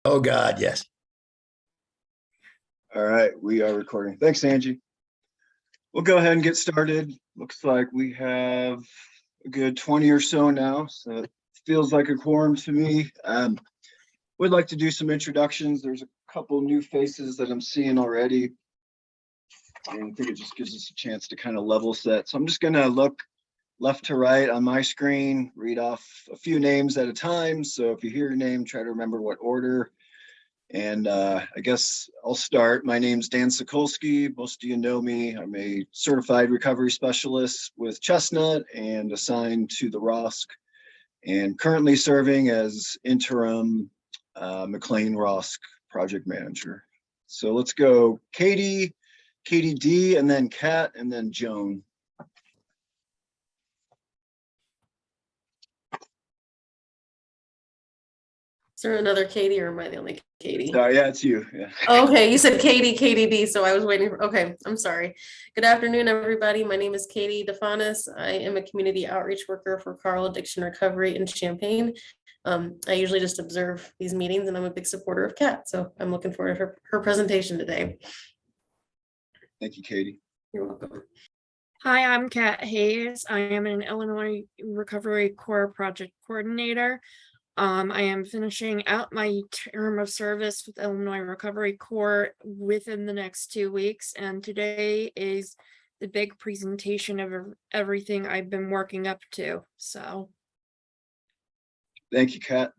Oh, God, yes. All right, we are recording. Thanks, Angie. We'll go ahead and get started. Looks like we have a good 20 or so now, so it feels like a quorum to me. Would like to do some introductions. There's a couple new faces that I'm seeing already, and I think it just gives us a chance to kind of level set. So I'm just gonna look left to right on my screen, read off a few names at a time. So if you hear your name, try to remember what order. And I guess I'll start. My name's Dan Sokulski. Most of you know me. I'm a certified recovery specialist with Chestnut and assigned to the ROSC, and currently serving as interim McLean ROSC project manager. So let's go Katie D, and then Kat, and then Joan. Is there another Katie, or am I the only Katie? Yeah, it's you. Yeah. Okay, you said Katie D, so I was waiting for, okay, I'm sorry. Good afternoon, everybody. My name is Katie DeFanis. I am a community outreach worker for Carl Addiction Recovery in Champaign. I usually just observe these meetings, and I'm a big supporter of Kat, so I'm looking forward to her presentation today. Thank you, Katie. You're welcome. Hi, I'm Kat Hayes. I am an Illinois Recovery Corps project coordinator. I am finishing out my term of service with Illinois Recovery Corps within the next 2 weeks, and today is the big presentation of everything I've been working up to. So, thank you, Kat.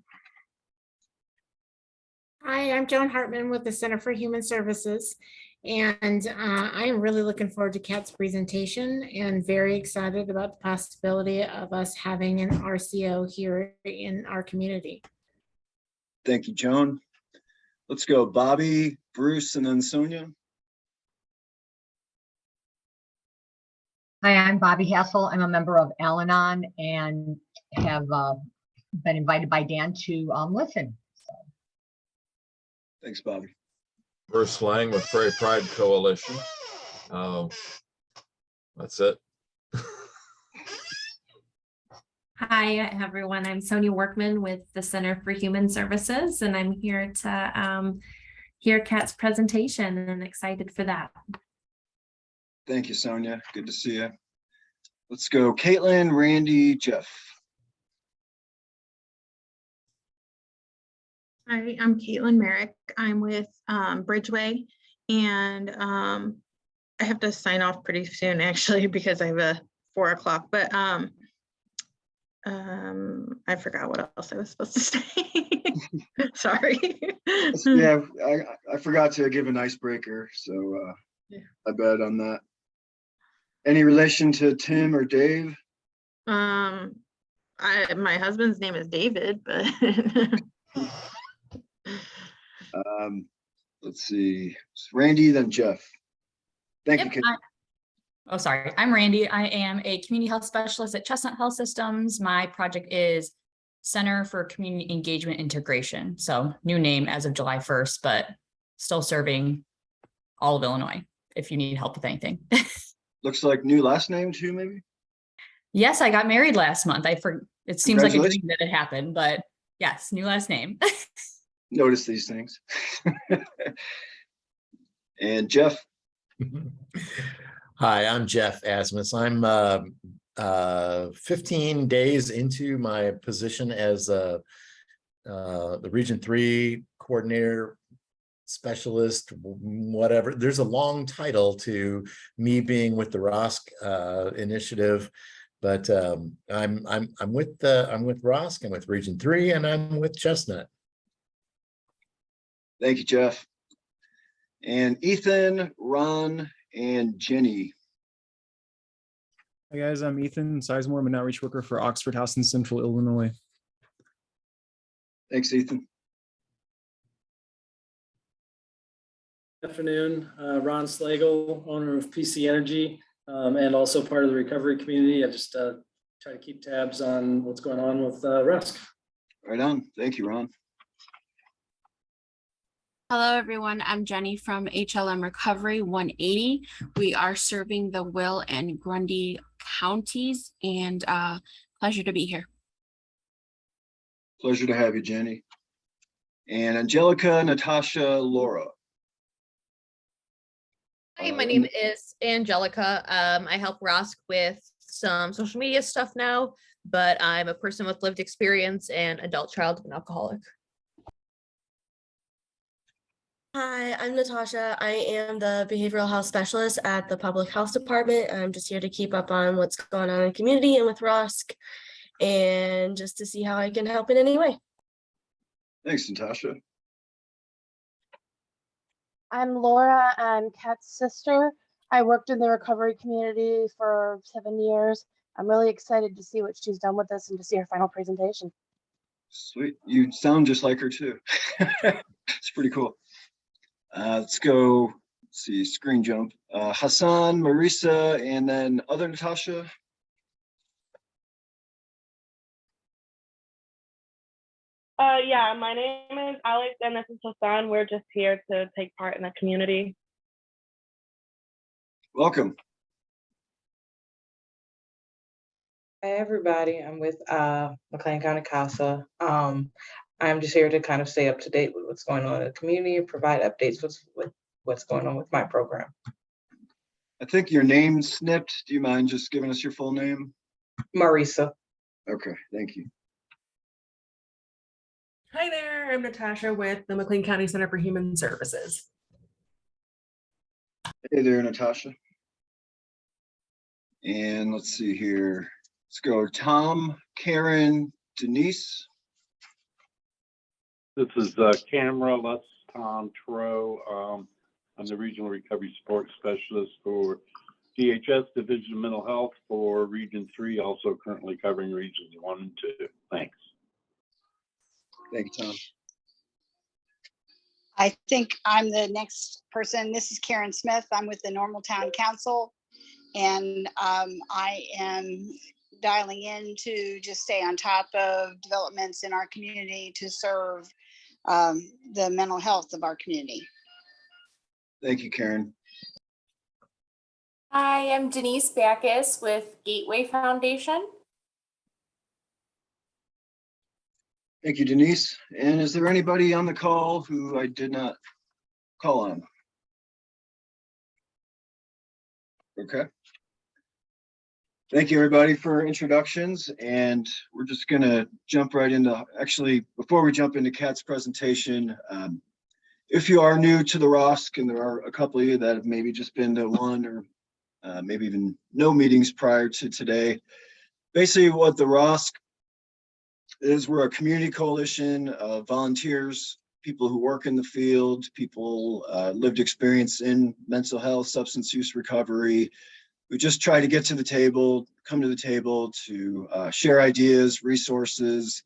Hi, I'm Joan Hartman with the Center for Human Services, and I am really looking forward to Kat's presentation and very excited about the possibility of us having an RCO here in our community. Thank you, Joan. Let's go Bobby, Bruce, and then Sonia. Hi, I'm Bobby Hassel. I'm a member of Al-Anon and have been invited by Dan to listen. So. Thanks, Bobby. Bruce Lang with Prairie Pride Coalition. That's it. Hi, everyone. I'm Sonia Workman with the Center for Human Services, and I'm here to hear Kat's presentation, and excited for that. Thank you, Sonia. Good to see you. Let's go Caitlin, Randy, Jeff. Hi, I'm Caitlin Merrick. I'm with Bridgeway, and I have to sign off pretty soon, actually, because I have a 4 o'clock, but I forgot what else I was supposed to say. Sorry. Yeah, I forgot to give an icebreaker, so I bet on that. Any relation to Tim or Dave? My husband's name is David, but let's see. It's Randy, then Jeff. Thank you. Oh, sorry. I'm Randy. I am a community health specialist at Chestnut Health Systems. My project is Center for Community Engagement Integration. So new name as of July 1st, but still serving all of Illinois if you need help with anything. Looks like new last name too, maybe? Yes, I got married last month. It seems like a dream that it happened, but yes, new last name. Notice these things. And Jeff. Hi, I'm Jeff Asmus. I'm 15 days into my position as the Region 3 coordinator, specialist, whatever. There's a long title to me being with the ROSC initiative, but I'm with ROSC, I'm with Region 3, and I'm with Chestnut. Thank you, Jeff. And Ethan, Ron, and Jenny. Hi guys, I'm Ethan Sizemore. I'm an outreach worker for Oxford House in Central Illinois. Thanks, Ethan. Good afternoon, Ron Slagle, owner of PC Energy, and also part of the recovery community. I just try to keep tabs on what's going on with ROSC. Right on. Thank you, Ron. Hello, everyone. I'm Jenny from HLM Recovery 180. We are serving the Will and Grundy counties, and pleasure to be here. Pleasure to have you, Jenny. and Angelica, Natasha, Laura. Hi, my name is Angelica. I help ROSC with some social media stuff now, but I'm a person with lived experience and adult child of an alcoholic. Hi, I'm Natasha. I am the behavioral health specialist at the public health department. I'm just here to keep up on what's going on in the community and with ROSC and just to see how I can help in any way. Thanks, Natasha. I'm Laura, I'm Kat's sister. I worked in the recovery community for 7 years. I'm really excited to see what she's done with this and to see her final presentation. Sweet. You sound just like her too. It's pretty cool. Let's go, let's see, screen jump. Hassan, Marisa, and then other Natasha. Yeah, my name is Alex and this is Hassan. We're just here to take part in the community. Welcome. Hey everybody, I'm with McLean County CASA. I'm just here to kind of stay up to date with what's going on in the community and provide updates with what's going on with my program. I think your name's snipped. Do you mind just giving us your full name? Marisa. Okay, thank you. Hi there, I'm Natasha with the McLean County Center for Human Services. Hey there, Natasha. And let's see here. Let's go Tom, Karen, Denise. This is Camera, that's Tom Tro. I'm the Regional Recovery Support Specialist for DHS Division of Mental Health for Region 3, also currently covering Regions 1 and 2. Thanks. Thank you, Tom. I think I'm the next person. This is Karen Smith. I'm with the Normal Town Council, and I am dialing in to just stay on top of developments in our community to serve the mental health of our community. Thank you, Karen. Hi, I'm Denise Backus with Gateway Foundation. Thank you, Denise. And is there anybody on the call who I did not call on? Okay. Thank you, everybody, for introductions. And we're just going to jump right into, actually, before we jump into Kat's presentation, if you are new to the ROSC, and there are a couple of you that have maybe just been to one or maybe even no meetings prior to today, basically what the ROSC is, we're a community coalition of volunteers, people who work in the field, people lived experience in mental health, substance use recovery. We just try to get to the table, come to the table to share ideas, resources,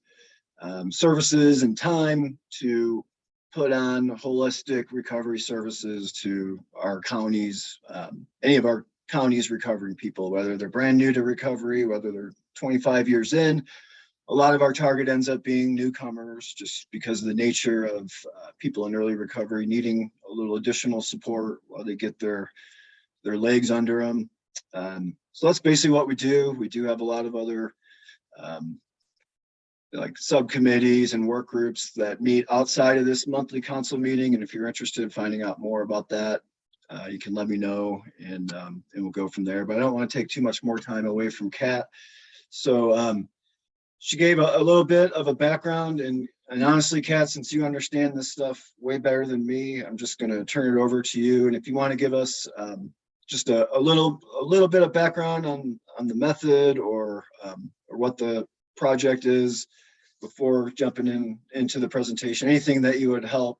services, and time to put on holistic recovery services to our counties, any of our counties recovering people, whether they're brand new to recovery, whether they're 25 years in. A lot of our target ends up being newcomers just because of the nature of people in early recovery needing a little additional support while they get their legs under them. So that's basically what we do. We do have a lot of other like subcommittees and work groups that meet outside of this monthly council meeting. And if you're interested in finding out more about that, you can let me know and we'll go from there. But I don't want to take too much more time away from Kat. So she gave a little bit of a background, and honestly, Kat, since you understand this stuff way better than me, I'm just going to turn it over to you. And if you want to give us just a little bit of background on the method or what the project is before jumping into the presentation, anything that you would help,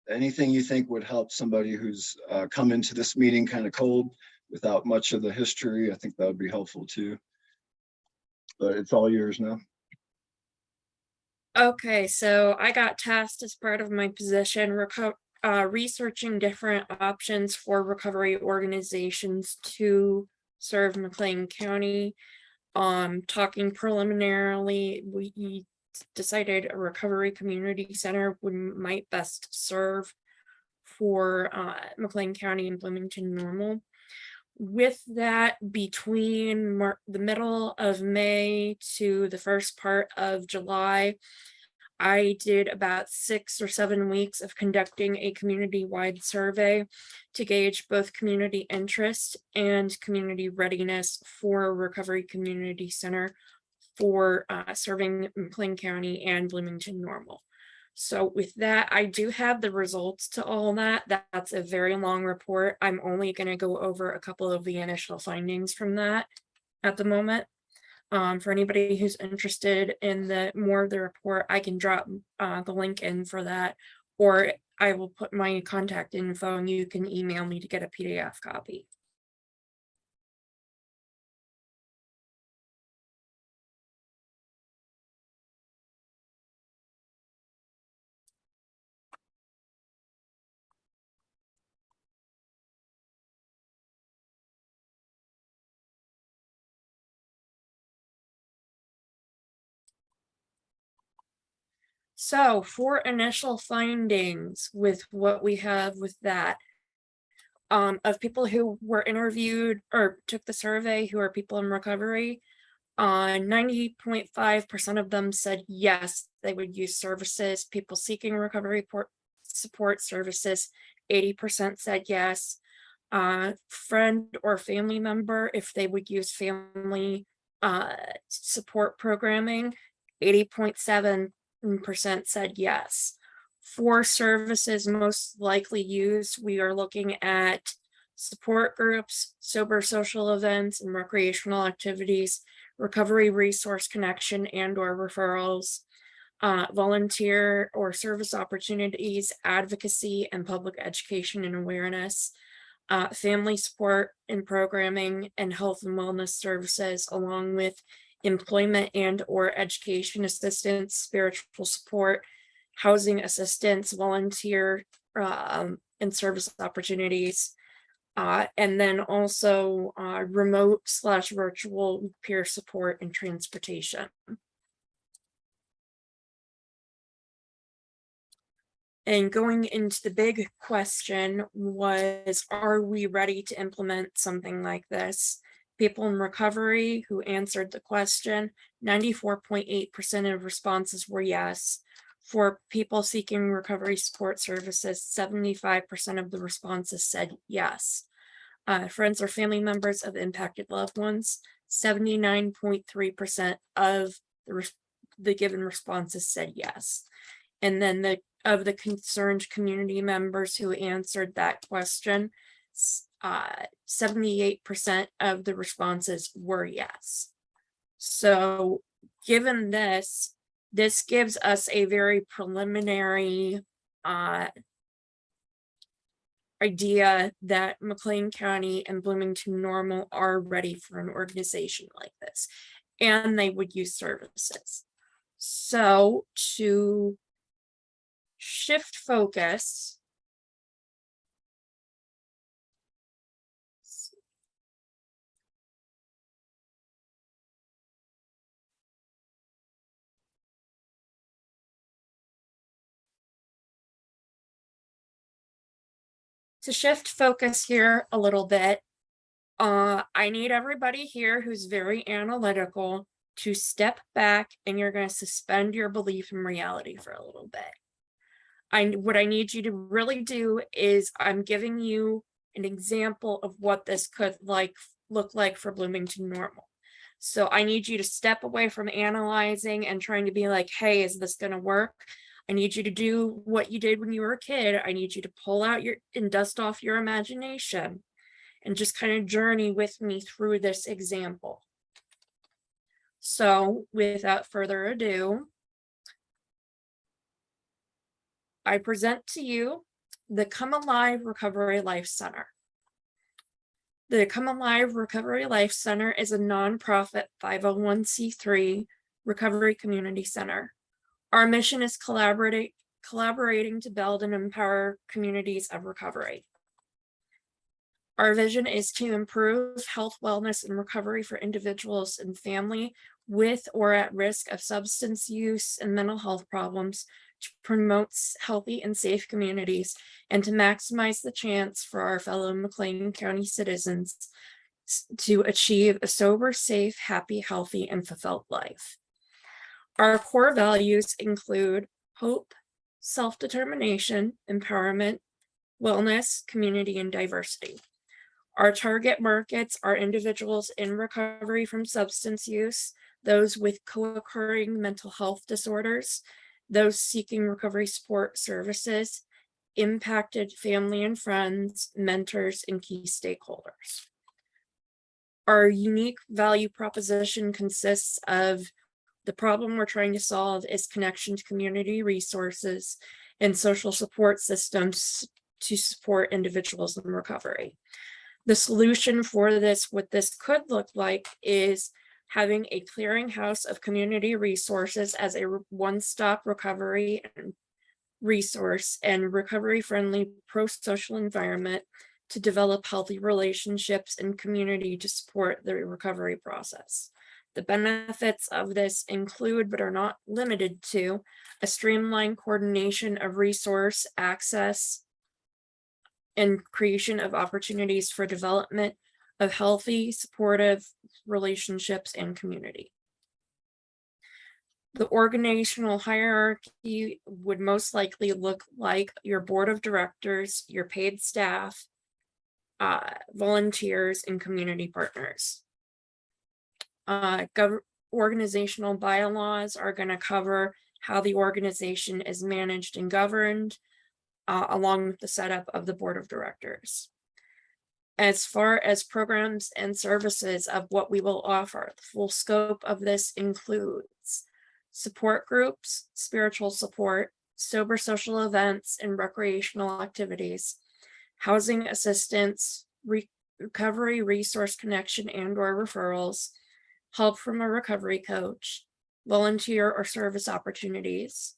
anything you think would help somebody who's come into this meeting kind of cold without much of the history, I think that would be helpful too. But it's all yours now. Okay, so I got tasked as part of my position researching different options for recovery organizations to serve McLean County. Talking preliminarily, we decided a recovery community center might best serve for McLean County and Bloomington Normal. With that, between the middle of May to the first part of July, I did about 6 or 7 weeks of conducting a community-wide survey to gauge both community interest and community readiness for a recovery community center for serving McLean County and Bloomington Normal. So with that, I do have the results to all that. That's a very long report. I'm only going to go over a couple of the initial findings from that at the moment. For anybody who's interested in the more of the report, I can drop the link in for that, or I will put my contact info and you can email me to get a PDF copy. So for initial findings with what we have with that, of people who were interviewed or took the survey who are people in recovery, 90.5% of them said yes, they would use services. People seeking recovery support services, 80% said yes. Friend or family member, if they would use family support programming, 80.7% said yes. For services most likely used, we are looking at support groups, sober social events and recreational activities, recovery resource connection and or referrals, volunteer or service opportunities, advocacy and public education and awareness, family support and programming, and health and wellness services, along with employment and or education assistance, spiritual support, housing assistance, volunteer and service opportunities, and then also remote/virtual peer support and transportation. And going into the big question was, are we ready to implement something like this? People in recovery who answered the question, 94.8% of responses were yes. For people seeking recovery support services, 75% of the responses said yes. Friends or family members of impacted loved ones, 79.3% of the given responses said yes. And then of the concerned community members who answered that question, 78% of the responses were yes. So given this gives us a very preliminary idea that McLean County and Bloomington Normal are ready for an organization like this, and they would use services. So to shift focus, here a little bit, I need everybody here who's very analytical to step back, and you're going to suspend your belief in reality for a little bit. What I need you to really do is I'm giving you an example of what this could look like for Bloomington Normal. So I need you to step away from analyzing and trying to be like, hey, is this going to work? I need you to do what you did when you were a kid. I need you to pull out and dust off your imagination and just kind of journey with me through this example. So without further ado, I present to you the Come Alive Recovery Life Center. The Come Alive Recovery Life Center is a nonprofit 501c3 recovery community center. Our mission is collaborating to build and empower communities of recovery. Our vision is to improve health, wellness, and recovery for individuals and family with or at risk of substance use and mental health problems, to promote healthy and safe communities, and to maximize the chance for our fellow McLean County citizens to achieve a sober, safe, happy, healthy, and fulfilled life. Our core values include hope, self-determination, empowerment, wellness, community, and diversity. Our target markets are individuals in recovery from substance use, those with co-occurring mental health disorders, those seeking recovery support services, impacted family and friends, mentors, and key stakeholders. Our unique value proposition consists of the problem we're trying to solve is connection to community resources and social support systems to support individuals in recovery. The solution for this, what this could look like, is having a clearinghouse of community resources as a one-stop recovery and resource and recovery-friendly pro-social environment to develop healthy relationships and community to support the recovery process. The benefits of this include, but are not limited to, a streamlined coordination of resource access and creation of opportunities for development of healthy, supportive relationships and community. The organizational hierarchy would most likely look like your board of directors, your paid staff, volunteers, and community partners. Organizational bylaws are going to cover how the organization is managed and governed, along with the setup of the board of directors. As far as programs and services of what we will offer, the full scope of this includes support groups, spiritual support, sober social events and recreational activities, housing assistance, recovery resource connection and/or referrals, help from a recovery coach, volunteer or service opportunities,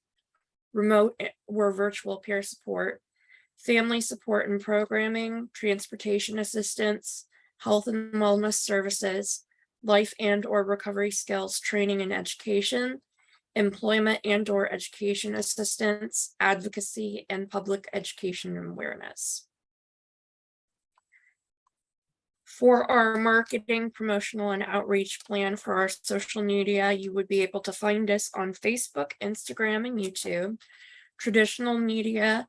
remote or virtual peer support, family support and programming, transportation assistance, health and wellness services, life and/or recovery skills training and education, employment and/or education assistance, advocacy, and public education and awareness. For our marketing, promotional, and outreach plan for our social media, you would be able to find us on Facebook, Instagram, and YouTube. Traditional media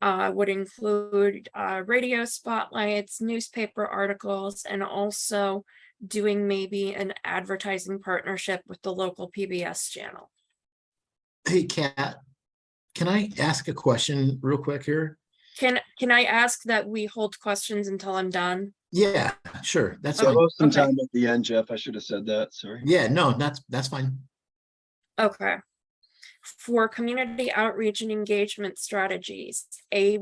would include radio spotlights, newspaper articles, and also doing maybe an advertising partnership with the local PBS channel. Hey, Kat, can I ask a question real quick here? Can I ask that we hold questions until I'm done? Yeah, sure. That's Yeah, fine. we'll have some Okay. time at the end, Jeff. I should have said that, sorry. Yeah, no, that's fine. Okay. For community outreach and engagement strategies, a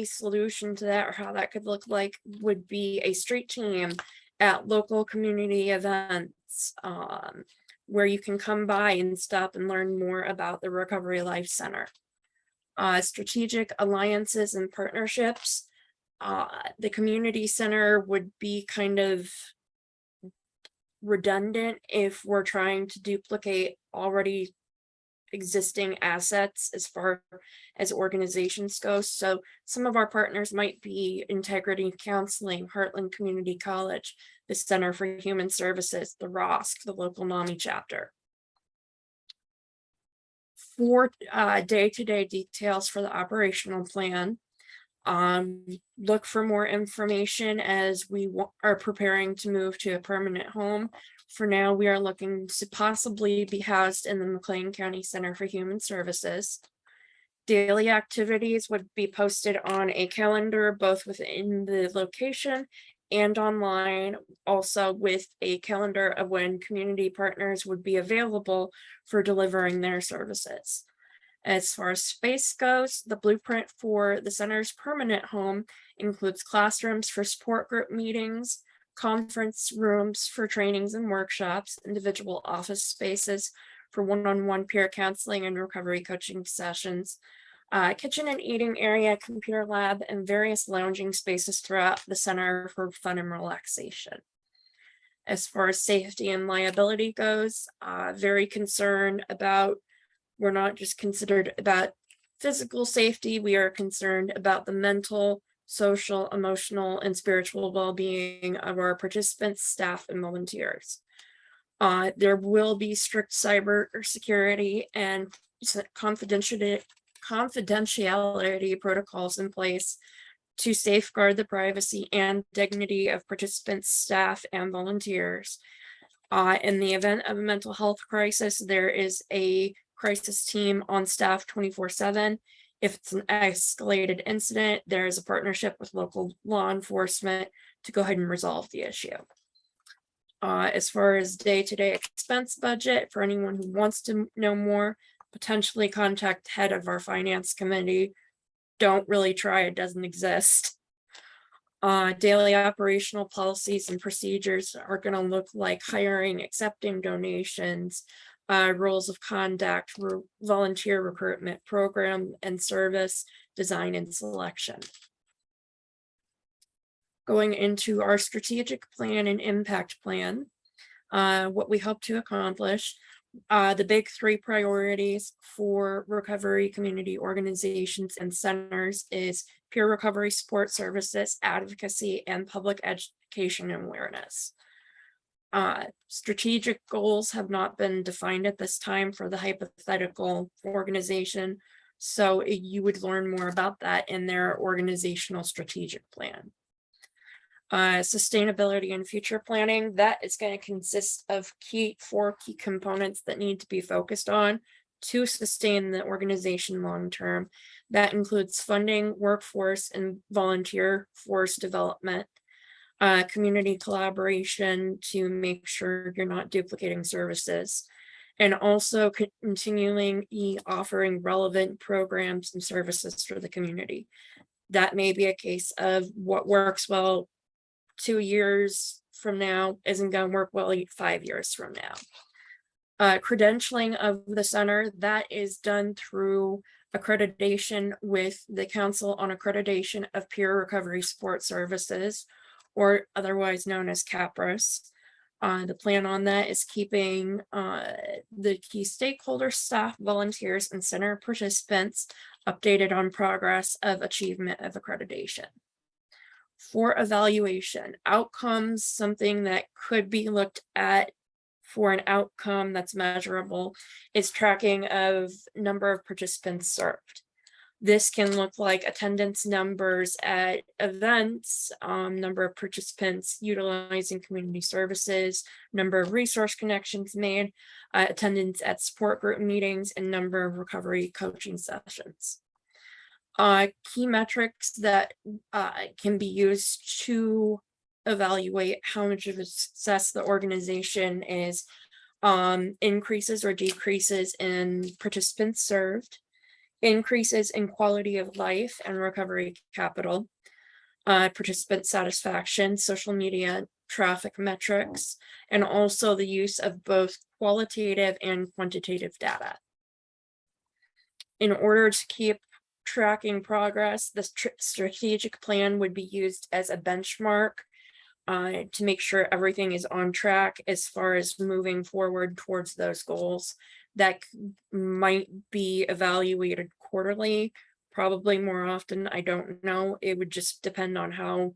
solution to that, or how that could look like, would be a street team at local community events, where you can come by and stop and learn more about the Recovery Life Center. Strategic alliances and partnerships. The community center would be kind of redundant if we're trying to duplicate already existing assets as far as organizations go. So some of our partners might be Integrity Counseling, Heartland Community College, the Center for Human Services, the ROSC, the local NAMI chapter. For day-to-day details for the operational plan, look for more information as we are preparing to move to a permanent home. For now, we are looking to possibly be housed in the McLean County Center for Human Services. Daily activities would be posted on a calendar, both within the location and online, also with a calendar of when community partners would be available for delivering their services. As far as space goes, the blueprint for the center's permanent home includes classrooms for support group meetings, conference rooms for trainings and workshops, individual office spaces for one-on-one peer counseling and recovery coaching sessions, kitchen and eating area, computer lab, and various lounging spaces throughout the center for fun and relaxation. As far as safety and liability goes, very concerned about, we're not just considered about physical safety, we are concerned about the mental, social, emotional, and spiritual well-being of our participants, staff, and volunteers. There will be strict cyber security and confidentiality protocols in place to safeguard the privacy and dignity of participants, staff, and volunteers. In the event of a mental health crisis, there is a crisis team on staff 24/7. If it's an escalated incident, there is a partnership with local law enforcement to go ahead and resolve the issue. As far as day-to-day expense budget, for anyone who wants to know more, potentially contact head of our finance committee. Don't really try, it doesn't exist. Daily operational policies and procedures are going to look like hiring, accepting donations, rules of conduct, volunteer recruitment, program and service design and selection. Going into our strategic plan and impact plan, what we hope to accomplish, the big 3 priorities for recovery community organizations and centers is peer recovery support services, advocacy, and public education and awareness. Strategic goals have not been defined at this time for the hypothetical organization, so you would learn more about that in their organizational strategic plan. Sustainability and future planning, that is going to consist of 4 key components that need to be focused on to sustain the organization long term. That includes funding, workforce, and volunteer force development, community collaboration to make sure you're not duplicating services, and also continuing offering relevant programs and services for the community. That may be a case of what works well 2 years from now isn't going to work well 5 years from now. Credentialing of the center, that is done through accreditation with the Council on Accreditation of Peer Recovery Support Services, or otherwise known as CAPRS. The plan on that is keeping the key stakeholders, staff, volunteers, and center participants updated on progress of achievement of accreditation. For evaluation, outcomes, something that could be looked at for an outcome that's measurable is tracking of number of participants served. This can look like attendance numbers at events, number of participants utilizing community services, number of resource connections made, attendance at support group meetings, and number of recovery coaching sessions. Key metrics that can be used to evaluate how much of a success the organization is, increases or decreases in participants served, increases in quality of life and recovery capital, participant satisfaction, social media traffic metrics, and also the use of both qualitative and quantitative data. In order to keep tracking progress, the strategic plan would be used as a benchmark to make sure everything is on track as far as moving forward towards those goals. That might be evaluated quarterly, probably more often, I don't know. It would just depend on how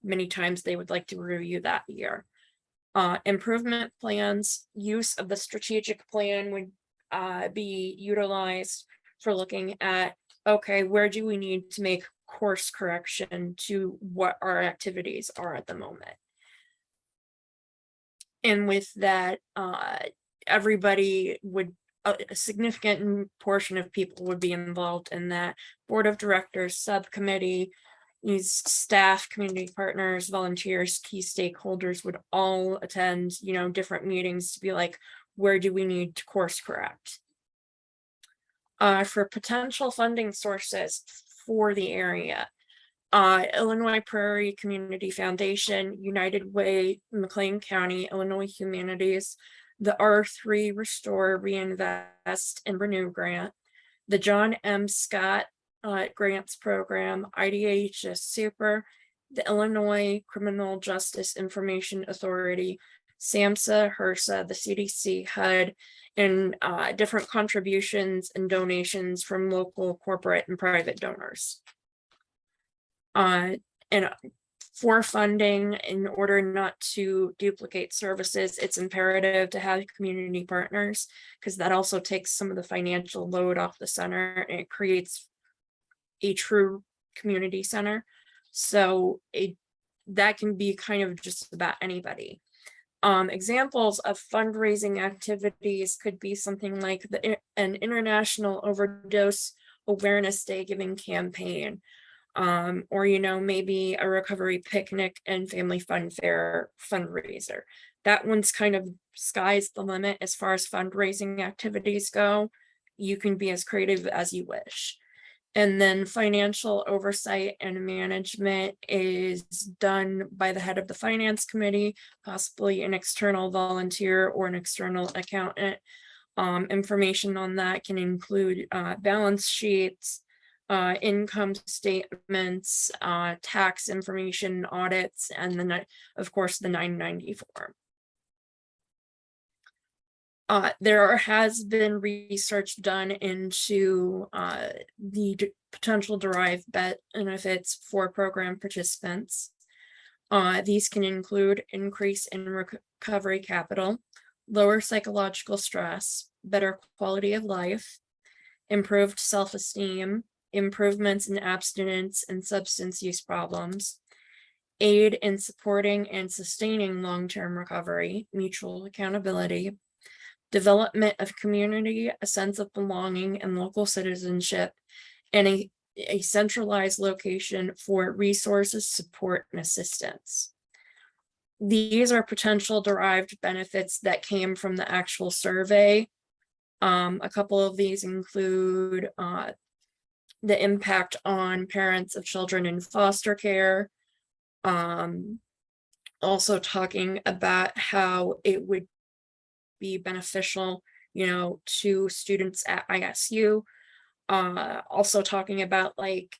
many times they would like to review that year. Improvement plans, use of the strategic plan would be utilized for looking at, okay, where do we need to make course correction to what our activities are at the moment? And with that, everybody would, a significant portion of people would be involved in that. Board of directors, subcommittee, these staff, community partners, volunteers, key stakeholders would all attend, different meetings to be like, where do we need to course correct? For potential funding sources for the area, Illinois Prairie Community Foundation, United Way, McLean County, Illinois Humanities, the R3 Restore, Reinvest, and Renew Grant, the John M. Scott Grants Program, IDHS Super, the Illinois Criminal Justice Information Authority, SAMHSA, HRSA, the CDC, HUD, and different contributions and donations from local, corporate, and private donors. And For funding, in order not to duplicate services, it's imperative to have community partners, because that also takes some of the financial load off the center and it creates a true community center. So that can be kind of just about anybody. Examples of fundraising activities could be something like an International Overdose Awareness Day giving campaign, or, you know, maybe a recovery picnic and family fun fair fundraiser. That one's kind of sky's the limit as far as fundraising activities go. You can be as creative as you wish. And then financial oversight and management is done by the head of the finance committee, possibly an external volunteer or an external accountant. Information on that can include balance sheets, income statements, tax information, audits, and then of course the 990 form. There has been research done into the potential derived benefits for program participants. These can include increase in recovery capital, lower psychological stress, better quality of life, improved self-esteem, improvements in abstinence and substance use problems, aid in supporting and sustaining long-term recovery, mutual accountability, development of community, a sense of belonging and local citizenship, and a centralized location for resources, support, and assistance. These are potential derived benefits that came from the actual survey. A couple of these include the impact on parents of children in foster care. Also talking about how it would be beneficial, you know, to students at ISU. Also talking about like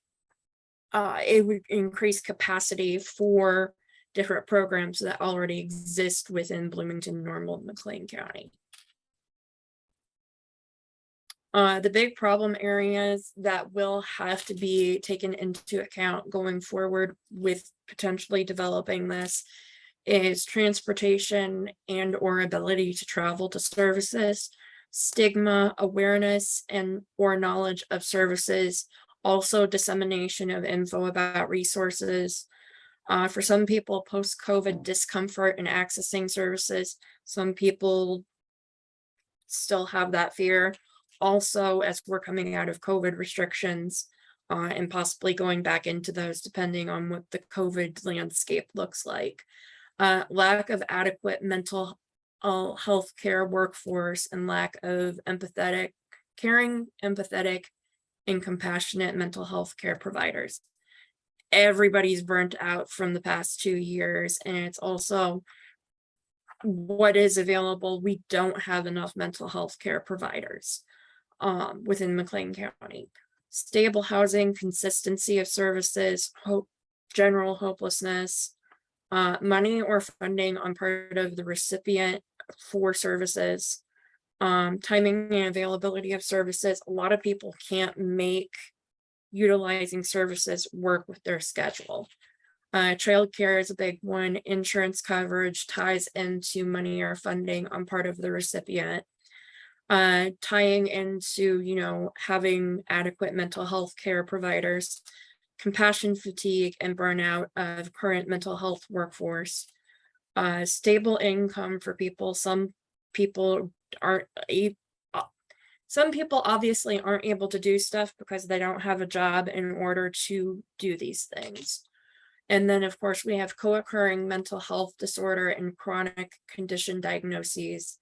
it would increase capacity for different programs that already exist within Bloomington, Normal, and McLean County. The big problem areas that will have to be taken into account going forward with potentially developing this is transportation and or ability to travel to services, stigma, awareness, and or knowledge of services, also dissemination of info about resources. For some people, post-COVID discomfort in accessing services, some people still have that fear. Also, as we're coming out of COVID restrictions and possibly going back into those, depending on what the COVID landscape looks like. Lack of adequate mental health care workforce and lack of caring, empathetic, and compassionate mental health care providers. Everybody's burnt out from the past 2 years, and it's also what is available. We don't have enough mental health care providers within McLean County. Stable housing, consistency of services, general hopelessness, money or funding on part of the recipient for services, timing and availability of services. A lot of people can't make utilizing services work with their schedule. Childcare is a big one. Insurance coverage ties into money or funding on part of the recipient. Tying into, you know, having adequate mental health care providers, compassion fatigue and burnout of current mental health workforce, stable income for people. Some people obviously aren't able to do stuff because they don't have a job in order to do these things. And then of course we have co-occurring mental health disorder and chronic condition diagnoses.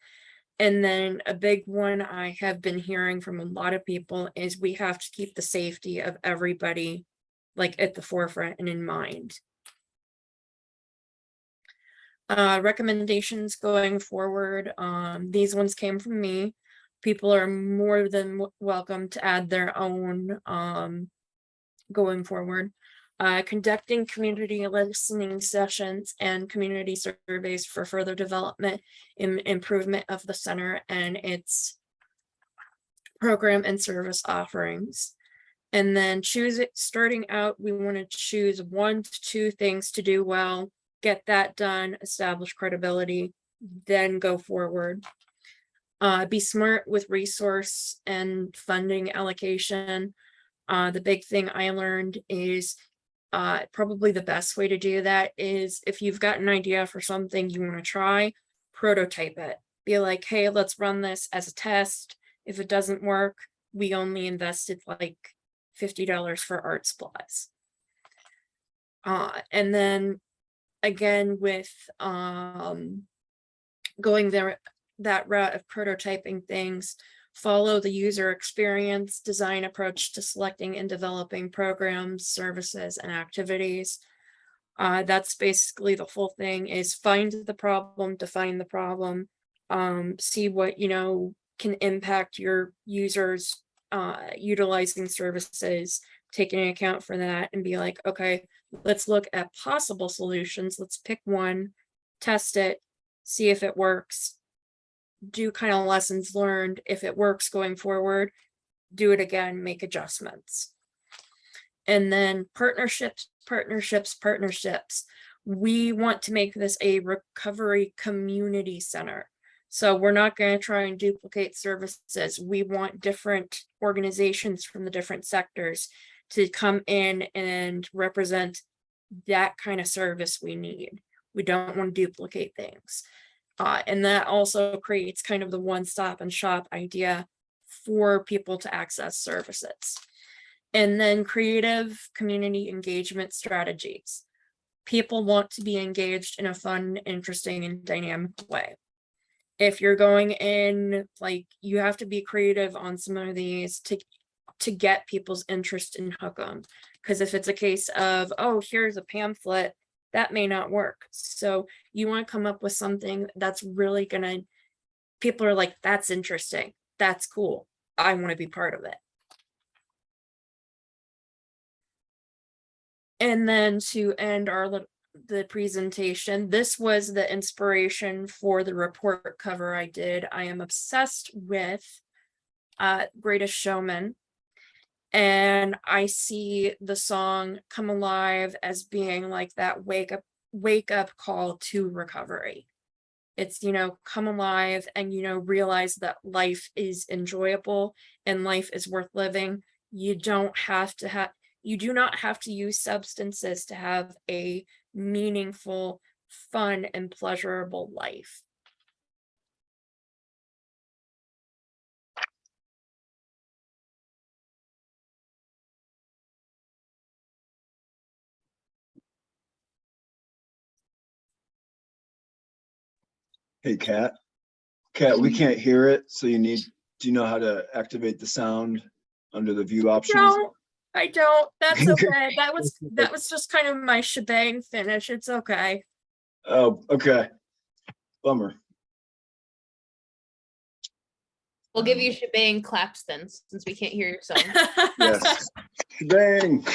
And then a big one I have been hearing from a lot of people is we have to keep the safety of everybody like at the forefront and in mind. Recommendations going forward. These ones came from me. People are more than welcome to add their own going forward. Conducting community listening sessions and community surveys for further development and improvement of the center and its program and service offerings. And then choose it, starting out, we want to choose 1 to 2 things to do well, get that done, establish credibility, then go forward. Be smart with resource and funding allocation. The big thing I learned is probably the best way to do that is if you've got an idea for something you want to try, prototype it. Be like, hey, let's run this as a test. If it doesn't work, we only invested like $50 for art supplies. And then again, with going that route of prototyping things, follow the user experience design approach to selecting and developing programs, services, and activities. That's basically the whole thing is find the problem, define the problem, see what, can impact your users utilizing services, take into account for that and be like, okay, let's look at possible solutions. Let's pick one, test it, see if it works, do kind of lessons learned. If it works going forward, do it again, make adjustments. And then partnerships. We want to make this a recovery community center. So we're not going to try and duplicate services. We want different organizations from the different sectors to come in and represent that kind of service we need. We don't want to duplicate things. And that also creates kind of the one-stop and shop idea for people to access services. And then creative community engagement strategies. People want to be engaged in a fun, interesting, and dynamic way. If you're going in, like, you have to be creative on some of these to get people's interest and hook them. Because if it's a case of, oh, here's a pamphlet, that may not work. So you want to come up with something that's really gonna, people are like, that's interesting, that's cool, I want to be part of it. And then to end the presentation, this was the inspiration for the report cover I did. I am obsessed with Greatest Showman. And I see the song Come Alive as being like that wake up call to recovery. It's, come alive and, realize that life is enjoyable and life is worth living. You do not have to use substances to have a meaningful, fun, and pleasurable life. Hey, Kat. Kat, we can't hear it, so do you know how to activate the sound under the view options? I don't. That's okay. That was just kind of my shebang finish. It's okay. Oh, okay. Bummer. We'll give you shebang claps then, since we can't hear your song. Yes. Shebang.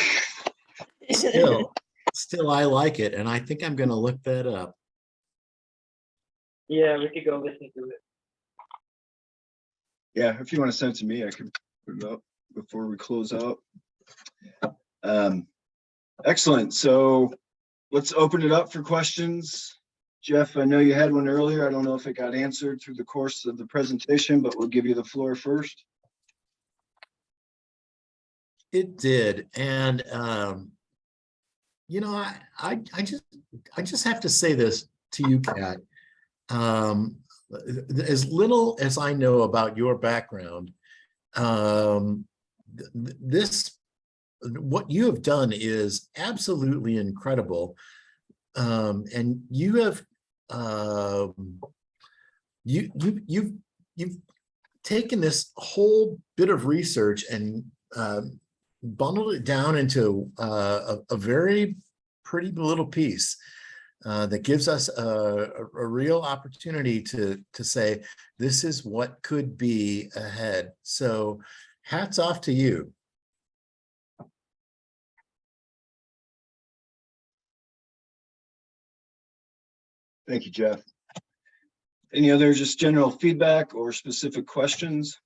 Still, I like it, and I think I'm going to look that up. Yeah, we could go listen to it. Yeah, if you want to send it to me, I can put it up before we close out. Excellent. So let's open it up for questions. Jeff, I know you had one earlier. I don't know if it got answered through the course of the presentation, but we'll give you the floor first. It did, and I just have to say this to you, Kat. As little as I know about your background, what you have done is absolutely incredible, and you have you've taken this whole bit of research and bundled it down into a very pretty little piece that gives us a real opportunity to say, this is what could be ahead. So hats off to you. Thank you, Jeff. Any other just general feedback or specific questions?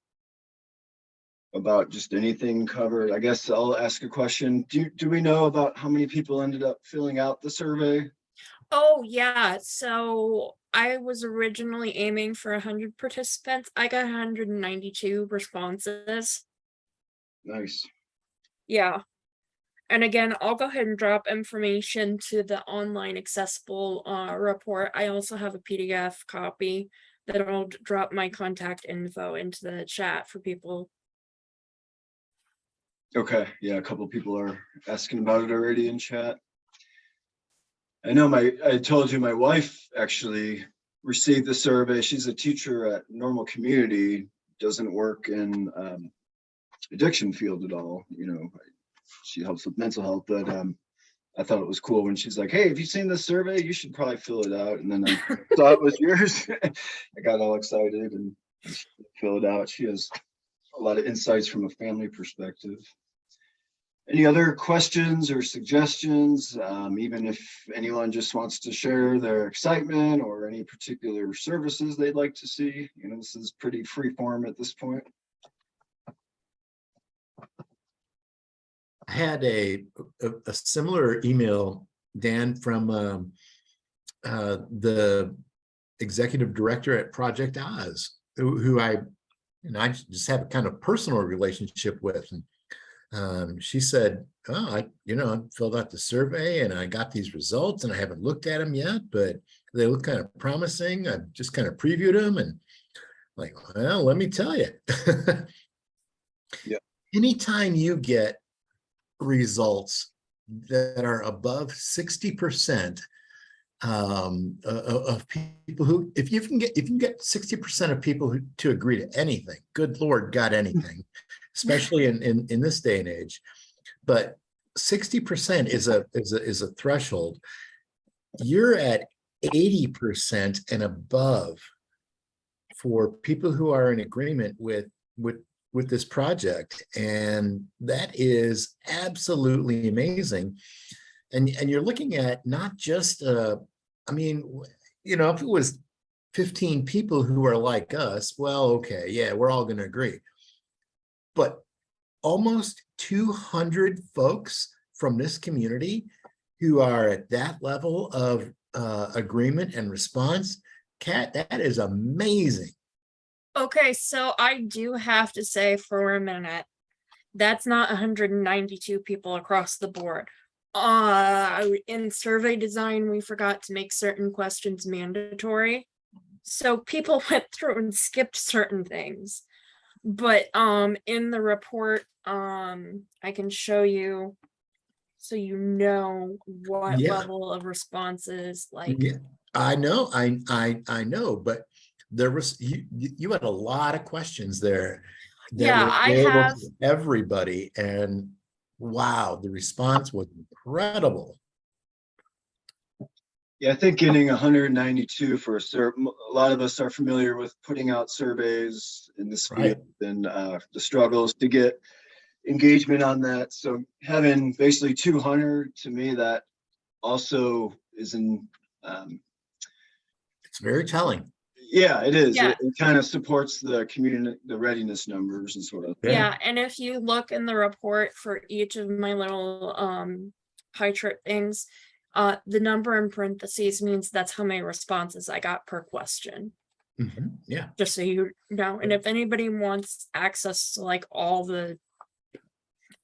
about just anything covered? I guess I'll ask a question. Do we know about how many people ended up filling out the survey? Oh, yeah. So I was originally aiming for 100 participants. I got 192 responses. Nice. Yeah. And again, I'll go ahead and drop information to the online accessible report. I also have a PDF copy that I'll drop my contact info into the chat for people. Okay, yeah, a couple people are asking about it already in chat. I know I told you my wife actually received the survey. She's a teacher at Normal Community, doesn't work in addiction field at all. You know, she helps with mental health, but I thought it was cool when she's like, hey, have you seen this survey? You should probably fill it out. And then I saw it was yours. I got all excited and fill it out. She has a lot of insights from a family perspective. Any other questions or suggestions? Even if anyone just wants to share their excitement or any particular services they'd like to see, you know, this is pretty free form at this point. I had a similar email, Dan, from the executive director at Project Oz, who I just have a kind of personal relationship with. And she said, oh, I filled out the survey and I got these results and I haven't looked at them yet, but they look kind of promising. I just kind of previewed them and like, well, let me tell you. Yeah. Anytime you get results that are above 60% of people who, if you can get 60% of people to agree to anything, good Lord, got anything, especially in this day and age. But 60% is a threshold. You're at 80% and above for people who are in agreement with this project, and that is absolutely amazing. And you're looking at not just I mean, you know, if it was 15 people who are like us, well, okay, yeah, we're all going to agree. But almost 200 folks from this community who are at that level of agreement and response, Kat, that is amazing. Okay, So I do have to say for a minute, that's not 192 people across the board. In survey design, we forgot to make certain questions mandatory. So people went through and skipped certain things. But in the report, I can show you so you know what Yeah. level of responses like. Yeah, I know, I know, but there was you had a lot of questions there. Yeah, were I available have. to everybody, and wow, the response was incredible. Yeah, I think getting 192 for a lot of us are familiar with putting out surveys in this field and the struggles to get engagement on that. So having basically 200, to me, that also is it's very telling. Yeah, it is. Yeah. It kind of supports the community, the readiness numbers and sort of thing. Yeah, and if you look in the report for each of my little pie chart things, the number in parentheses means that's how many responses I got per question. Mhm, yeah. Just so you know, and if anybody wants access to like all the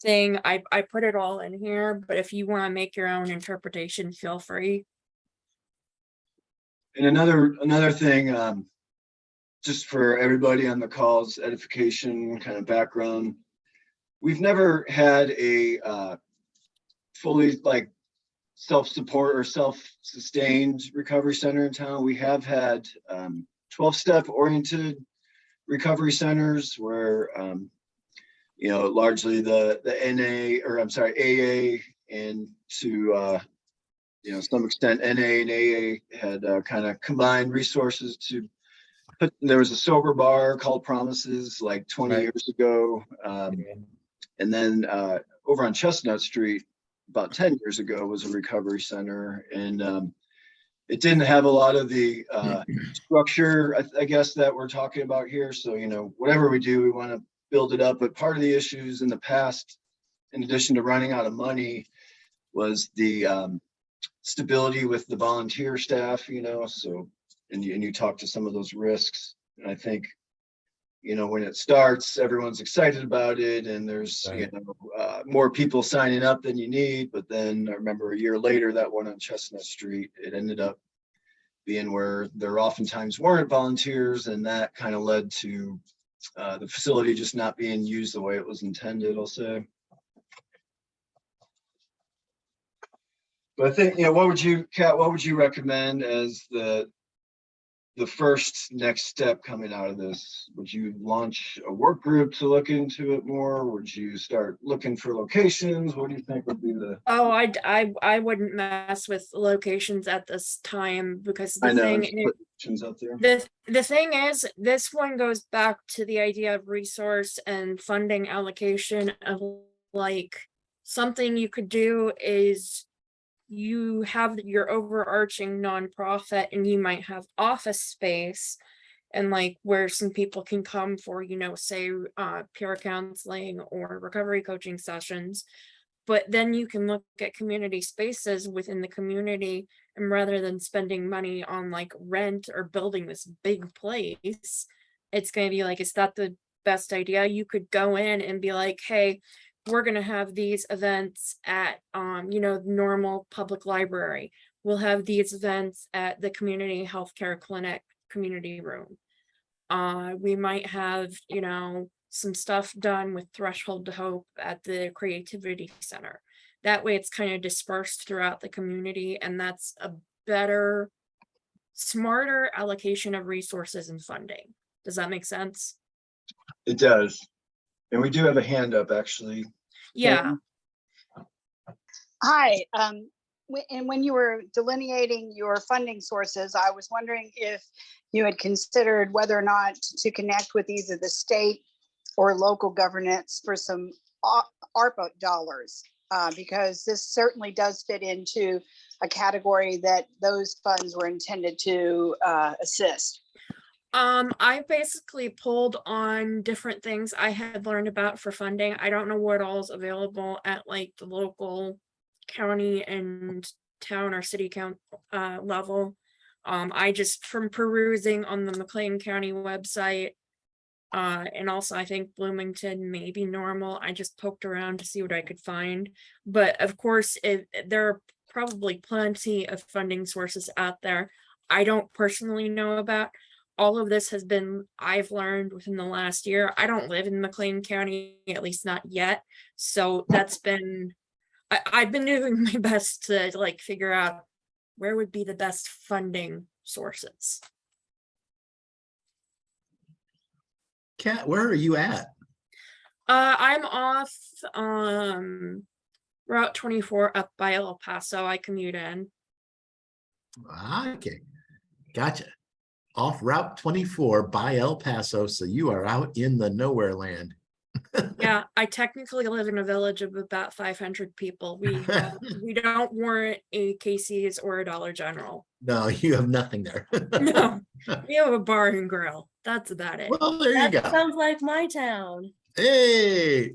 thing, I put it all in here, but if you want to make your own interpretation, feel free. And another thing, just for everybody on the call's edification kind of background, we've never had a fully like self-support or self-sustained recovery center in town. We have had 12-step oriented recovery centers where you know, largely the NA, or I'm sorry, AA, and to you know, some extent NA and AA had kind of combined resources to put. There was a sober bar called Promises like 20 years ago, and then over on Chestnut Street about 10 years ago was a recovery center, and it didn't have a lot of the structure, I guess, that we're talking about here. So, you know, whatever we do, we want to build it up. But part of the issues in the past, in addition to running out of money, was the stability with the volunteer staff, you know, so, and you talk to some of those risks. And I think, you know, when it starts, everyone's excited about it and there's, you know, more people signing up than you need. But then I remember a year later, that one on Chestnut Street, it ended up being where there oftentimes weren't volunteers, and that kind of led to the facility just not being used the way it was intended, I'll say. But I think, you know, Kat, what would you recommend as the first next step coming out of this? Would you launch a work group to look into it more? Would you start looking for locations? What do you think would be the? Oh, I wouldn't mess with locations at this time, because the I know, thing just is, put options out there. the thing is, this one goes back to the idea of resource and funding allocation of, like, something you could do is you have your overarching nonprofit and you might have office space and like where some people can come for, you know, say peer counseling or recovery coaching sessions. But then you can look at community spaces within the community, and rather than spending money on like rent or building this big place, it's going to be like, is that the best idea? You could go in and be like, hey, we're going to have these events at, you know, normal public library. We'll have these events at the community healthcare clinic community room. We might have, you know, some stuff done with Threshold to Hope at the Creativity Center. That way it's kind of dispersed throughout the community, and that's a better, smarter allocation of resources and funding. Does that make sense? It does. And we do have a hand up, actually. Yeah. Hi, and when you were delineating your funding sources, I was wondering if you had considered whether or not to connect with either the state or local governance for some ARPA dollars, because this certainly does fit into a category that those funds were intended to assist. I basically pulled on different things I had learned about for funding. I don't know what all is available at like the local county and town or city count level. I just, from perusing on the McLean County website, and also I think Bloomington may be normal. I just poked around to see what I could find. But of course, there are probably plenty of funding sources out there I don't personally know about. All of this has been, I've learned within the last year. I don't live in McLean County, at least not yet. So that's been, I've been doing my best to like figure out where would be the best funding sources. Kat, where are you at? I'm off Route 24 up by El Paso. I commute in. Okay, gotcha. Off Route 24 by El Paso, so you are out in the nowhere land. Yeah, I technically live in a village of about 500 people. We don't warrant a Casey's or a Dollar General. No, you have nothing there. No, we have a bar and grill. That's about it. Well, there you That go. sounds like my town. Hey,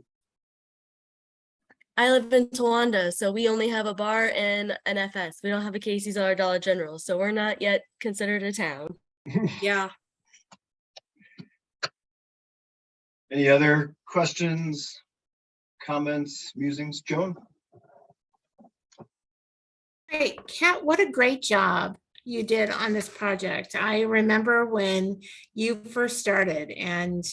I live in Towanda, so we only have a bar and an FS. We don't have a Casey's or a Dollar General, so we're not yet considered a town. Yeah. Any other questions, comments, musings, Joan? Great, Kat, what a great job you did on this project. I remember when you first started and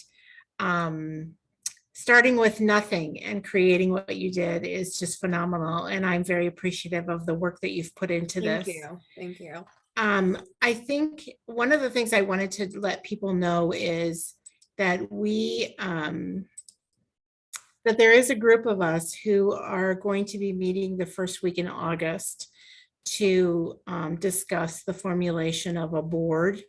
starting with nothing and creating what you did is just phenomenal. And I'm very appreciative of the work that you've put into this. Thank you. Thank you. I think one of the things I wanted to let people know is that that there is a group of us who are going to be meeting the first week in August to discuss the formulation of a board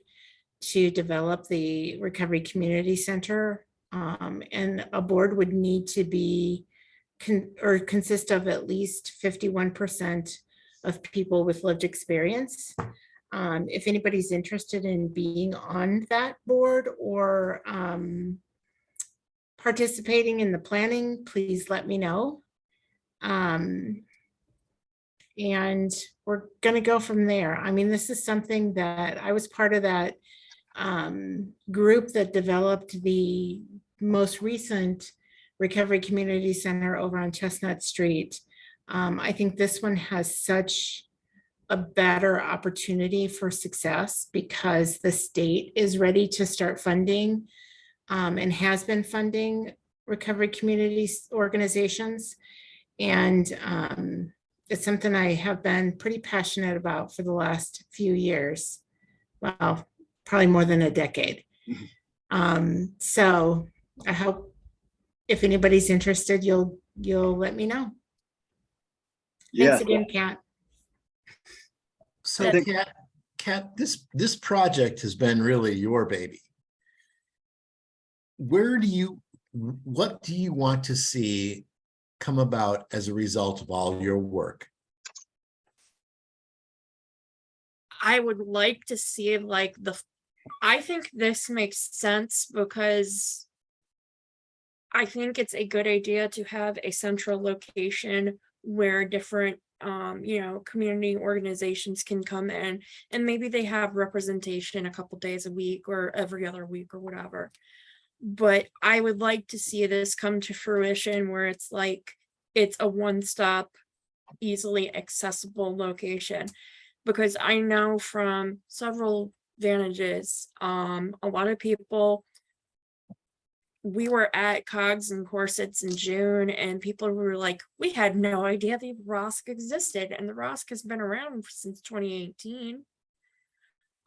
to develop the Recovery Community Center. And a board would need to be consist of at least 51% of people with lived experience. If anybody's interested in being on that board or participating in the planning, please let me know. And we're gonna go from there. I mean, this is something that I was part of that group that developed the most recent Recovery Community Center over on Chestnut Street. I think this one has such a better opportunity for success because the state is ready to start funding and has been funding recovery communities organizations. And it's something I have been pretty passionate about for the last few years. Well, probably more than a decade. So I hope if anybody's interested, you'll let me know. Yeah. Thanks again, Kat. So Kat, this project has been really your baby. What do you want to see come about as a result of all your work? I would like to see like I think this makes sense because I think it's a good idea to have a central location where different community organizations can come in, and maybe they have representation a couple days a week or every other week or whatever. But I would like to see this come to fruition where it's like it's a one-stop, easily accessible location, because I know from several vantages, a lot of people, we were at Cogs and Corsets in June, and people were like, we had no idea the ROSC existed, and the ROSC has been around since 2018.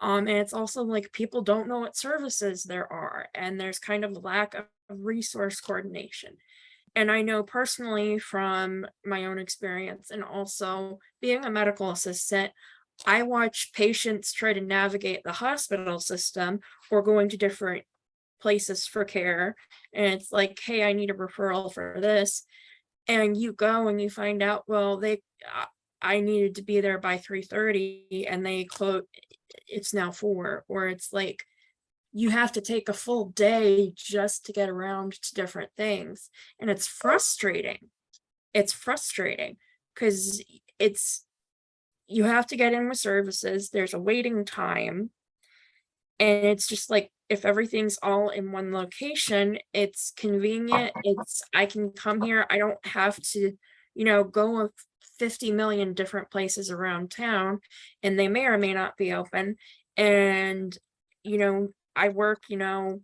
And it's also like people don't know what services there are, and there's kind of a lack of resource coordination. And I know personally from my own experience, and also being a medical assistant, I watch patients try to navigate the hospital system or going to different places for care, and it's like, hey, I need a referral for this, and you go and you find out, well, I needed to be there by 3:30 and they quote it's now 4, or it's like you have to take a full day just to get around to different things, and it's frustrating because you have to get in with services, there's a waiting time, and it's just like, if everything's all in one location, it's convenient. I can come here. I don't have to, go 50 million different places around town, and they may or may not be open. And, I work, 9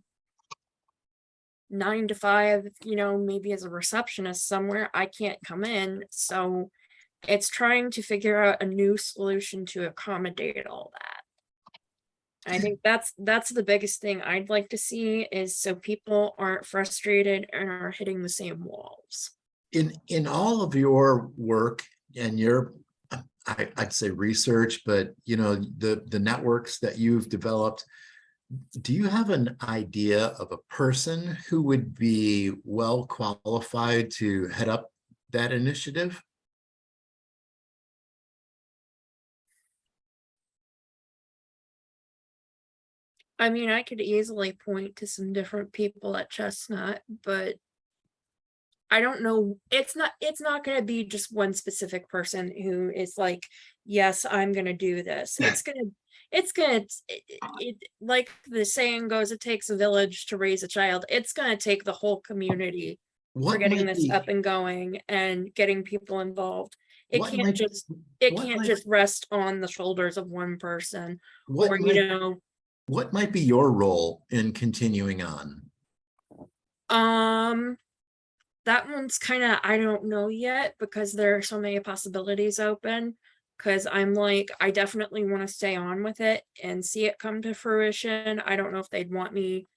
to 5, maybe as a receptionist somewhere. I can't come in. So it's trying to figure out a new solution to accommodate all that. I think that's the biggest thing I'd like to see, is so people aren't frustrated and are hitting the same walls. In all of your work and your, I'd say research, but the networks that you've developed, do you have an idea of a person who would be well qualified to head up that initiative? I mean, I could easily point to some different people at Chestnut, but I don't know. It's not going to be just one specific person who is like, yes, I'm going to do this. Like the saying goes, it takes a village to raise a child. It's going to take the whole community for getting this up and going and getting people involved. It can't just rest on the shoulders of one person, or what might be your role in continuing on? That one's kind of, I don't know yet, because there are so many possibilities open, because I'm like, I definitely want to stay on with it and see it come to fruition. I don't know if they'd want me.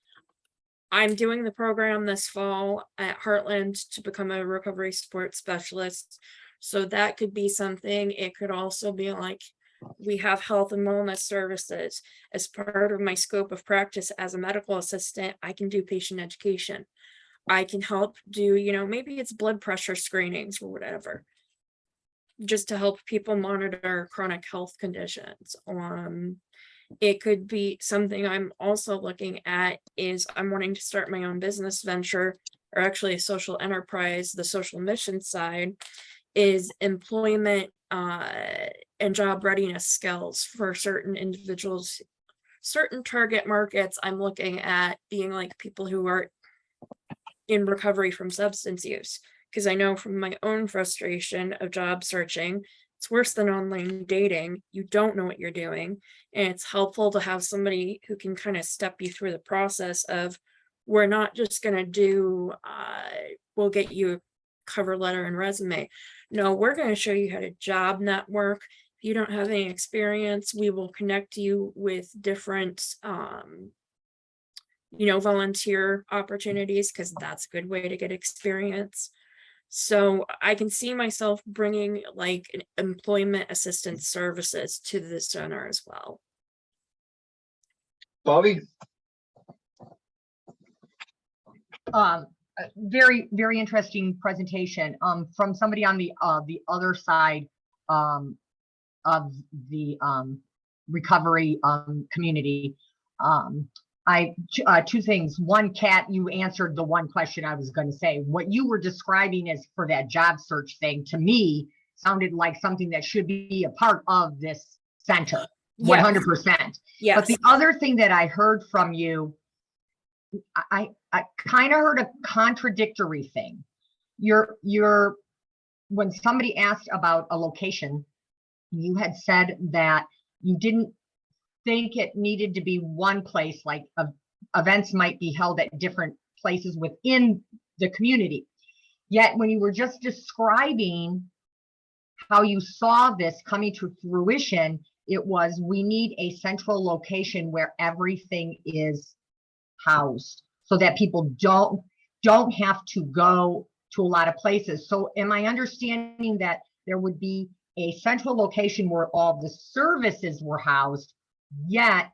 I'm doing the program this fall at Heartland to become a recovery sports specialist. So that could be something. It could also be like, we have health and wellness services. As part of my scope of practice as a medical assistant, I can do patient education. I can help do, maybe it's blood pressure screenings or whatever, just to help people monitor chronic health conditions. It could be something I'm also looking at is I'm wanting to start my own business venture or actually a social enterprise, the social mission side, is employment and job readiness skills for certain individuals, certain target markets. I'm looking at being like people who are in recovery from substance use, because I know from my own frustration of job searching, it's worse than online dating. You don't know what you're doing, and it's helpful to have somebody who can kind of step you through the process of, we're not just going to do, we'll get you a cover letter and resume. No, we're going to show you how to job network. If you don't have any experience, we will connect you with different, volunteer opportunities, because that's a good way to get experience. So I can see myself bringing like an employment assistance services to the center as well. Bobby? Very, very interesting presentation from somebody on the other side of the recovery community. Two things. One, Kat, you answered the one question I was going to say. What you were describing as for that job search thing, to me, sounded like something that should be a part of this center, 100%. Yes. But the other thing that I heard from you, I kind of heard a contradictory thing. When somebody asked about a location, you had said that you didn't think it needed to be one place, like events might be held at different places within the community. Yet when you were just describing how you saw this coming to fruition, it was, we need a central location where everything is housed so that people don't have to go to a lot of places. So am I understanding that there would be a central location where all the services were housed, yet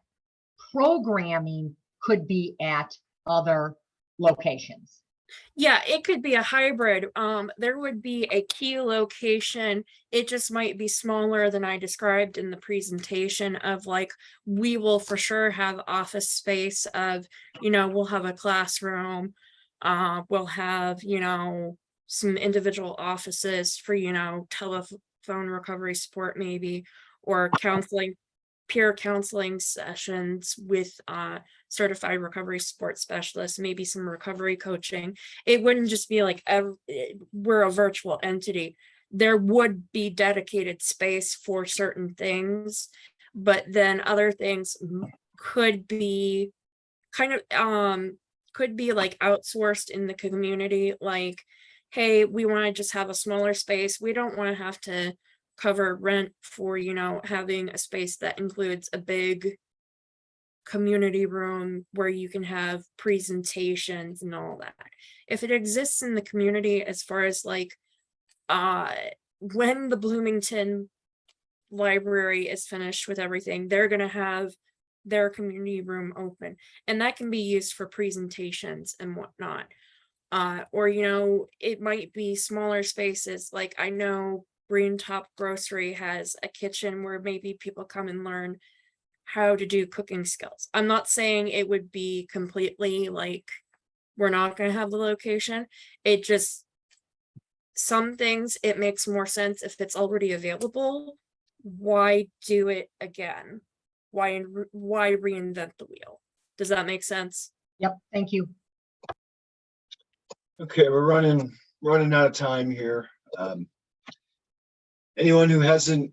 programming could be at other locations? Yeah, it could be a hybrid. There would be a key location. It just might be smaller than I described in the presentation of, like, we will for sure have office space of, we'll have a classroom. We'll have, some individual offices for, telephone recovery support maybe, or counseling, peer counseling sessions with certified recovery support specialists, maybe some recovery coaching. It wouldn't just be like we're a virtual entity. There would be dedicated space for certain things, but then other things could be kind of could be like outsourced in the community. Like, hey, we want to just have a smaller space. We don't want to have to cover rent for, having a space that includes a big community room where you can have presentations and all that. If it exists in the community, as far as like, when the Bloomington library is finished with everything, they're going to have their community room open, and that can be used for presentations and whatnot. Or, it might be smaller spaces. Like, I know Green Top Grocery has a kitchen where maybe people come and learn how to do cooking skills. I'm not saying it would be completely like, we're not going to have the location. It just, some things, it makes more sense if it's already available. Why do it again? Why reinvent the wheel? Does that make sense? Yep. Thank you. Okay, we're running out of time here. Anyone who hasn't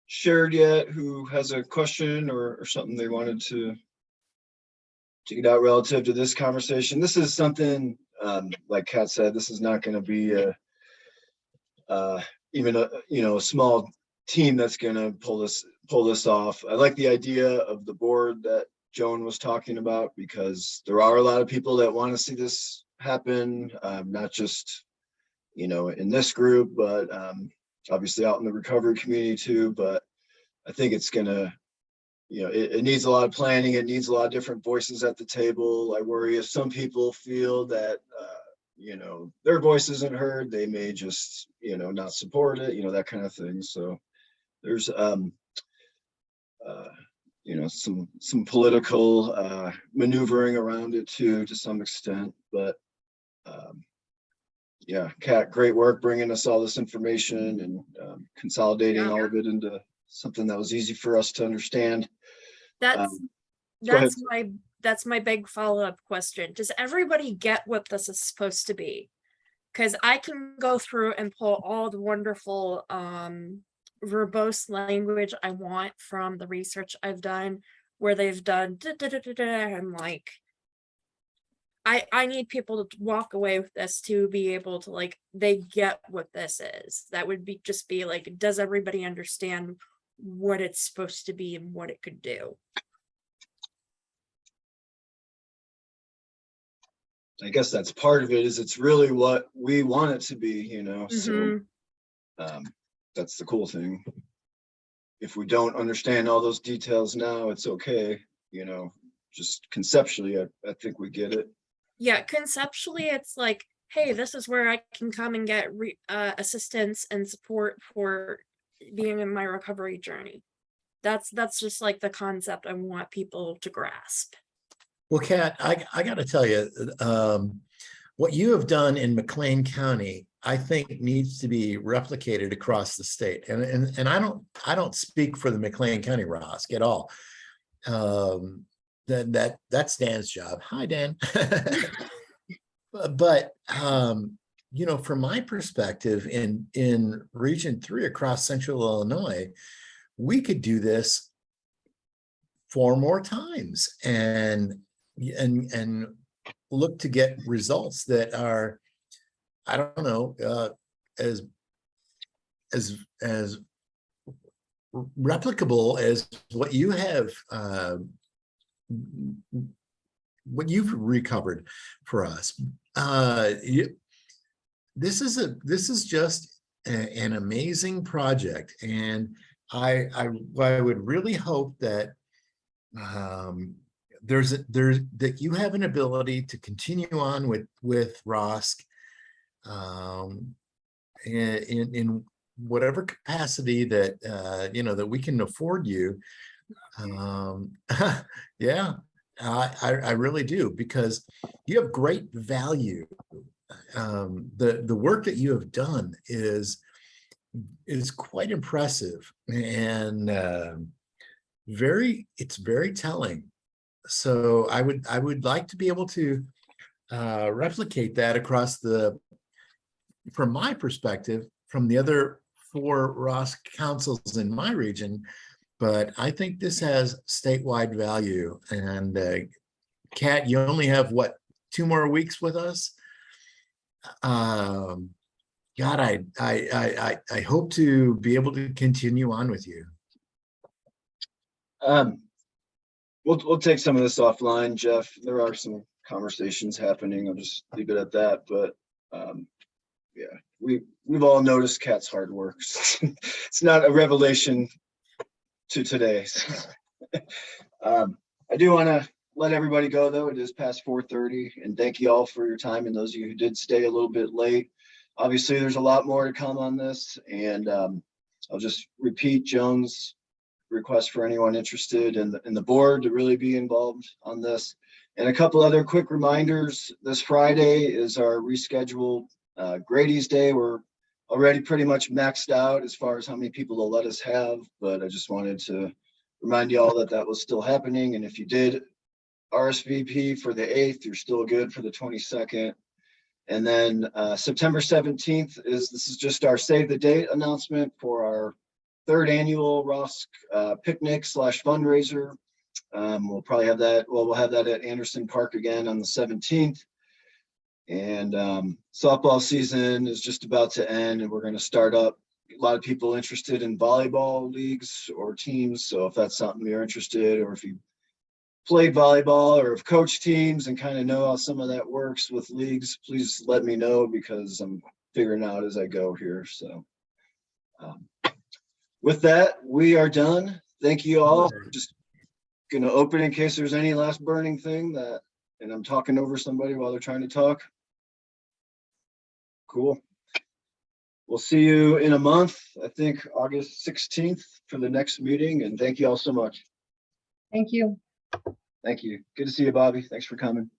shared yet, who has a question or something they wanted to get out relative to this conversation? This is something, like Kat said, this is not going to be even a small team that's going to pull this off. I like the idea of the board that Joan was talking about, because there are a lot of people that want to see this happen, not just in this group, but obviously out in the recovery community too. But I think it's gonna, it needs a lot of planning. It needs a lot of different voices at the table. I worry if some people feel that their voice isn't heard, they may just not support it, that kind of thing. So there's some political maneuvering around it too, to some extent. But yeah, Kat, great work bringing us all this information and consolidating Yeah. all of it into something that was easy for us to understand. That's go ahead. that's my big follow-up question. Does everybody get what this is supposed to be? Because I can go through and pull all the wonderful verbose language I want from the research I've done, where they've done and like I need people to walk away with this to be able to like they get what this is. That would be just be like, does everybody understand what it's supposed to be and what it could do? I guess that's part of it, is it's really what we want it to be, you know, Mhm. so that's the cool thing. If we don't understand all those details now, it's okay, you know, just conceptually, I think we get it. Yeah, conceptually, it's like, hey, this is where I can come and get assistance and support for being in my recovery journey. That's just like the concept I want people to grasp. Well, Kat, I got to tell you, what you have done in McLean County, I think needs to be replicated across the state. And I don't speak for the McLean County ROSC at all. That's Dan's job. Hi, Dan. But you know, from my perspective, in Region 3 across Central Illinois, we could do this 4 more times and look to get results that are, I don't know, as replicable as what you have, what you've recovered for us. This is just an amazing project, and I would really hope that that you have an ability to continue on with ROSC in whatever capacity that you know that we can afford you. Yeah, I really do, because you have great value. The work that you have done is quite impressive, and it's very telling. So I would like to be able to replicate that across from my perspective, from the other 4 ROSC councils in my region. But I think this has statewide value. And Kat, you only have what, 2 more weeks with us? God, I hope to be able to continue on with you. We'll take some of this offline, Jeff. There are some conversations happening. I'll just leave it at that. But yeah, we've all noticed Kat's hard work. It's not a revelation to today. I do want to let everybody go, though. It is past 4:30, and thank you all for your time, and those of you who did stay a little bit late. Obviously, there's a lot more to come on this, and I'll just repeat Joan's request for anyone interested in the board to really be involved on this. And a couple other quick reminders. This Friday is our rescheduled Grady's Day. We're already pretty much maxed out as far as how many people they'll let us have, but I just wanted to remind you all that that was still happening. And if you did RSVP for the 8th, you're still good for the 22nd. And then September 17th this is just our save the date announcement for our 3rd annual ROSC picnic / fundraiser. We'll probably have that. Well, we'll have that at Anderson Park again on the 17th. And softball season is just about to end, and we're going to start up. A lot of people interested in volleyball leagues or teams. So if that's something you're interested, or if you played volleyball or have coached teams and kind of know how some of that works with leagues, please let me know, because I'm figuring out as I go here. So with that, we are done. Thank you all. Just going to open in case there's any last burning thing and I'm talking over somebody while they're trying to talk. Cool. We'll see you in a month, I think August 16th for the next meeting. And thank you all so much. Thank you. Thank you. Good to see you, Bobby. Thanks for coming.